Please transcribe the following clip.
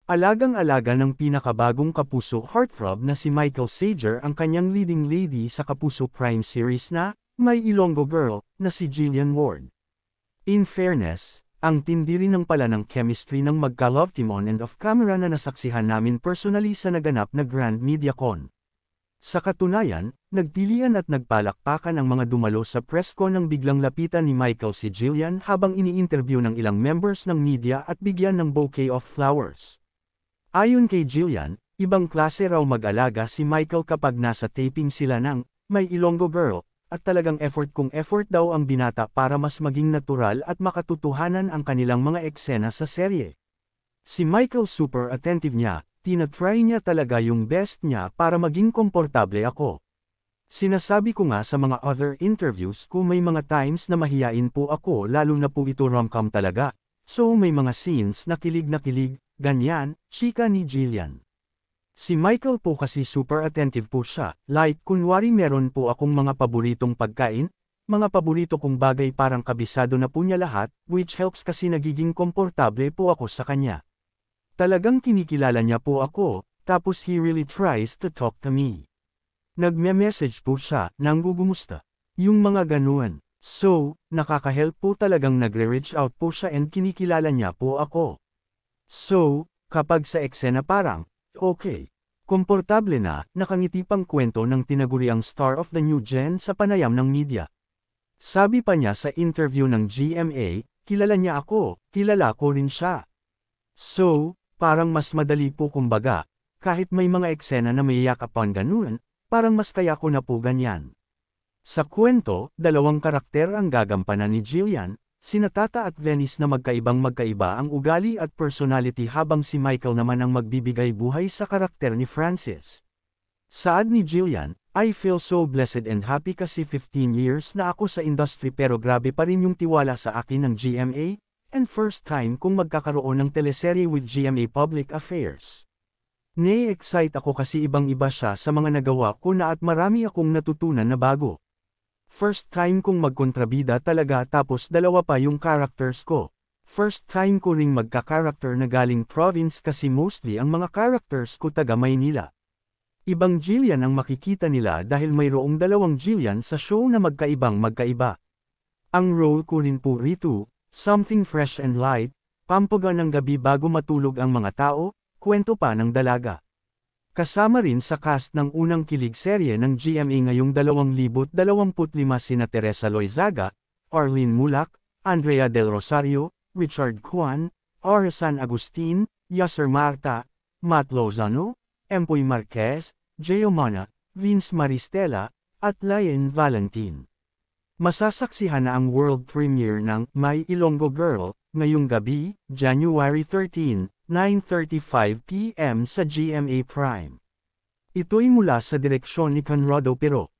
Alagang-alaga ng pinakabagong Kapuso heartthrob na si Michael Sager ang kanyang leading lady sa Kapuso Prime series na My Ilonggo Girl na si Jillian Ward. In fairness, ang tindi rin ng pala ng chemistry ng magka-love team on and off camera na nasaksihan namin personally sa naganap na Grand MediaCon. Sa katunayan, nagtilian at nagpalakpakan ang mga dumalo sa press con nang biglang lapitan ni Michael si Jillian habang ini-interview ng ilang members ng media at bigyan ng bouquet of flowers. Ayon kay Jillian, ibang klase raw mag-alaga si Michael kapag nasa taping sila ng My Ilonggo Girl, at talagang effort kung effort daw ang binata para mas maging natural at makatotohanan ang kanilang mga eksena sa serye. Si Michael super attentive niya, tinatry niya talaga yung best niya para maging komportable ako. Sinasabi ko nga sa mga other interviews ko may mga times na mahiyain po ako lalo na po ito rom-com talaga, so may mga scenes na kilig, ganyan, chika ni Jillian. Si Michael po kasi super attentive po siya, like kunwari meron po akong mga paboritong pagkain, mga paborito kong bagay parang kabisado na po niya lahat, which helps kasi nagiging komportable po ako sa kanya. Talagang kinikilala niya po ako, tapos he really tries to talk to me. Nagme-message po siya, nanggugumusta. Yung mga ganuan. So, nakaka-help po talagang nagre-reach out po siya and kinikilala niya po ako. So, kapag sa eksena parang, okay. Komportable na, nakangiti pang kwento ng tinaguriang star of the new gen sa panayam ng media. Sabi pa niya sa interview ng GMA, kilala niya ako, kilala ko rin siya. So, parang mas madali po kumbaga, kahit may mga eksena na may yakapan ganun, parang mas kaya ko na po ganyan. Sa kwento, dalawang karakter ang gagampanan ni Jillian, sina Tata at Venice na magkaibang-magkaiba ang ugali at personality habang si Michael naman ang magbibigay buhay sa karakter ni Francis. Saad ni Jillian, I feel so blessed and happy kasi 15 years na ako sa industry pero grabe pa rin yung tiwala sa akin ng GMA, and first time kung magkakaroon ng teleserye with GMA Public Affairs. Excite ako kasi ibang-iba siya sa mga nagawa ko na at marami akong natutunan na bago. First time kong magkontrabida talaga tapos dalawa pa yung characters ko. First time ko ring magka-character na galing province kasi mostly ang mga characters ko taga Maynila. Ibang Jillian ang makikita nila dahil mayroong dalawang Jillian sa show na magkaibang-magkaiba. Ang role ko rin po rito, something fresh and light, pampaga ng gabi bago matulog ang mga tao, kwento pa ng dalaga. Kasama rin sa cast ng unang kilig serye ng GMA ngayong 2025 sina Teresa Loizaga, Arlene Mulak, Andrea Del Rosario, Richard Juan, San Agustin, Yasser Marta, Matt Lozano, Empoy Marquez, Gio Mana, Vince Maristela, at Lian Valentin. Masasaksihan na ang world premiere ng My Ilonggo Girl, ngayong gabi, January 13, 9:35 p.m. sa GMA Prime. Ito'y mula sa direksyon ni Conrado Pero.